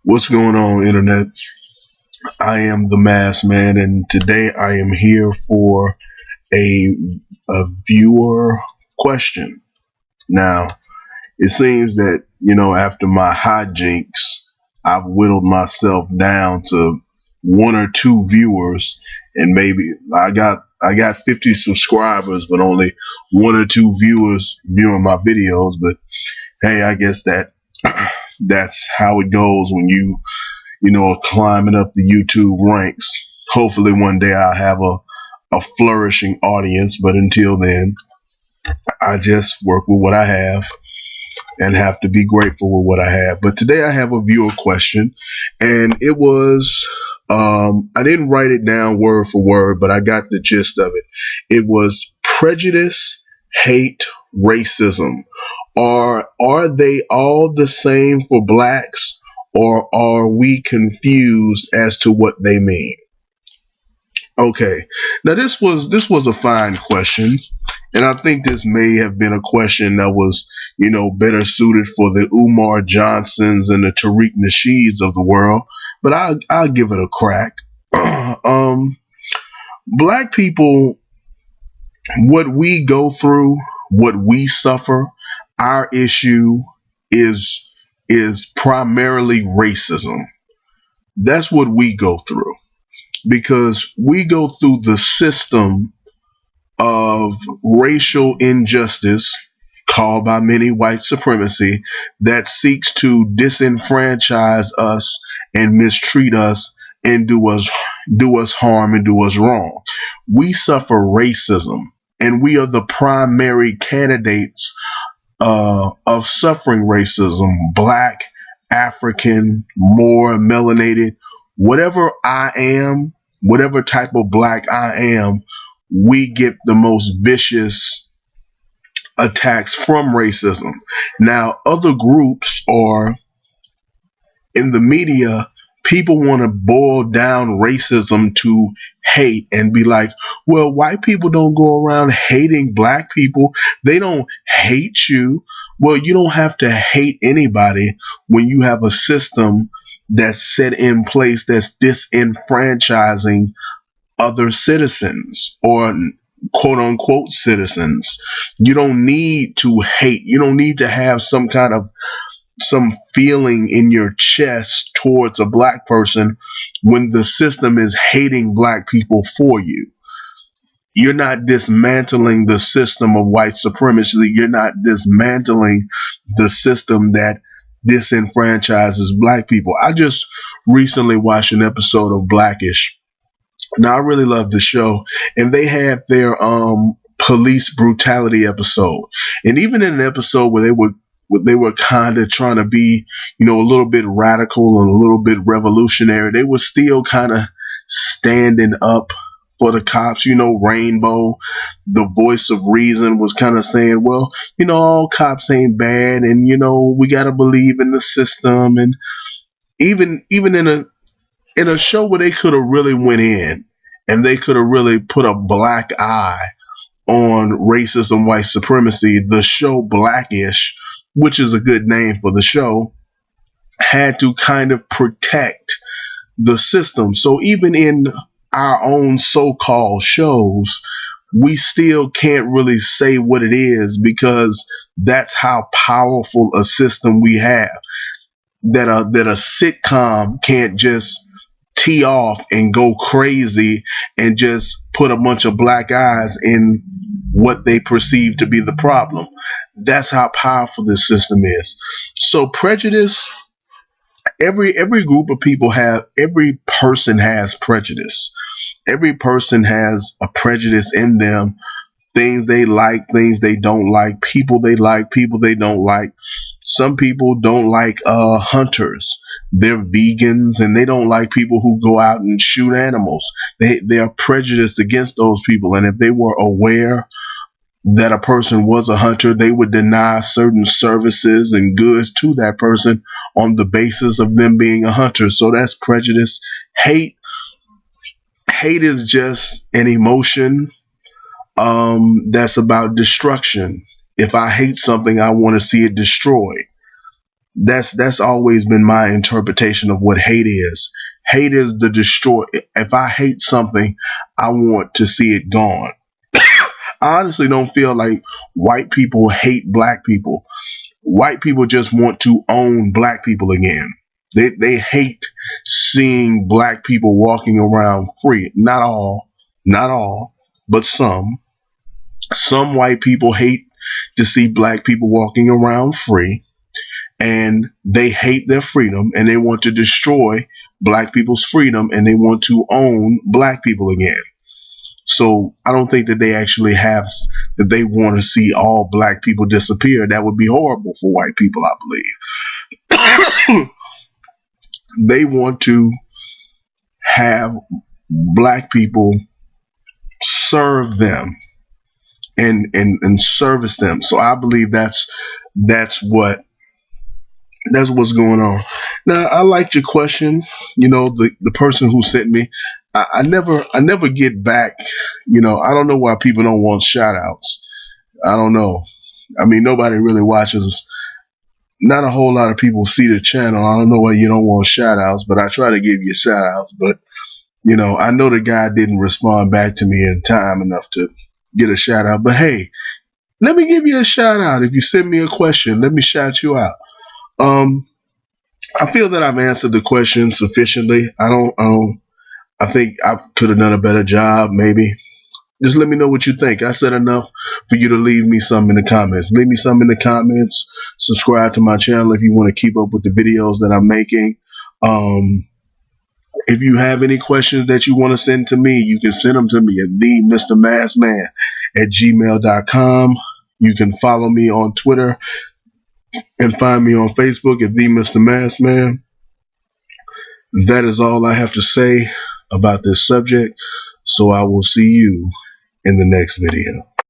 What's going on, Internet? I am the Masked Man, and today I am here for a, a viewer question. Now, it seems that, after my hijinks, I've whittled myself down to one or two viewers, and maybe I got 50 subscribers, but only one or two viewers viewing my videos. But hey, I guess that's how it goes when are climbing up the YouTube ranks. Hopefully one day I'll have a flourishing audience, but until then, I just work with what I have and have to be grateful with what I have. But today I have a viewer question, and it was, I didn't write it down word for word, but I got the gist of it. It was prejudice, hate, racism. Are they all the same for blacks, or are we confused as to what they mean? Okay. Now this was a fine question, and I think this may have been a question that was, better suited for the Umar Johnsons and the Tariq Nasheeds of the world, but I'll give it a crack. Black people, what we go through, what we suffer, our issue is primarily racism. That's what we go through, because we go through the system of racial injustice, called by many white supremacy, that seeks to disenfranchise us and mistreat us and do us harm and do us wrong. We suffer racism, and we are the primary candidates of suffering racism. Black, African, more melanated, whatever I am, whatever type of black I am, we get the most vicious attacks from racism. Now, other groups, or in the media, people want to boil down racism to hate and be like, well, white people don't go around hating black people. They don't hate you. Well, you don't have to hate anybody when you have a system that's set in place that's disenfranchising other citizens, or quote unquote citizens. You don't need to hate. You don't need to have some feeling in your chest towards a black person when the system is hating black people for you. You're not dismantling the system of white supremacy. You're not dismantling the system that disenfranchises black people. I just recently watched an episode of Blackish. Now, I really love the show, and they had their police brutality episode. And even in an episode where they were kind of trying to be, a little bit radical and a little bit revolutionary, they were still kind of standing up for the cops. Rainbow, the voice of reason, was kind of saying, well, all cops ain't bad, and we got to believe in the system. And even in a show where they could have really went in and they could have really put a black eye on racism, white supremacy, the show Blackish, which is a good name for the show, had to kind of protect the system. So even in our own so-called shows, we still can't really say what it is, because that's how powerful a system we have. That a sitcom can't just tee off and go crazy and just put a bunch of black eyes in what they perceive to be the problem. That's how powerful this system is. So prejudice, every group of people every person has prejudice. Every person has a prejudice in them. Things they like, things they don't like, people they like, people they don't like. Some people don't like hunters. They're vegans, and they don't like people who go out and shoot animals. They are prejudiced against those people, and if they were aware that a person was a hunter, they would deny certain services and goods to that person on the basis of them being a hunter. So that's prejudice. Hate is just an emotion that's about destruction. If I hate something, I want to see it destroyed. That's always been my interpretation of what hate is. Hate is the destroy. If I hate something, I want to see it gone. I honestly don't feel like white people hate black people. White people just want to own black people again. They hate seeing black people walking around free. Not all, but some. Some white people hate to see black people walking around free, and they hate their freedom, and they want to destroy black people's freedom, and they want to own black people again. So I don't think that they actually have that they want to see all black people disappear. That would be horrible for white people, I believe. They want to have black people serve them and service them. So I believe that's what's going on. Now, I liked your question. The person who sent me, I never get back. I don't know why people don't want shout outs. I don't know. I mean, nobody really watches. Not a whole lot of people see the channel. I don't know why you don't want shout outs, but I try to give you shout outs. But, I know the guy didn't respond back to me in time enough to get a shout out. But hey, let me give you a shout out. If you send me a question, let me shout you out. I feel that I've answered the question sufficiently. I think I could have done a better job, maybe. Just let me know what you think. I said enough for you to leave me some in the comments. Leave me some in the comments. Subscribe to my channel if you want to keep up with the videos that I'm making. If you have any questions that you want to send to me, you can send them to me at TheMrMaskman@gmail.com. You can follow me on Twitter and find me on Facebook at TheMrMaskman. That is all I have to say about this subject. So I will see you in the next video.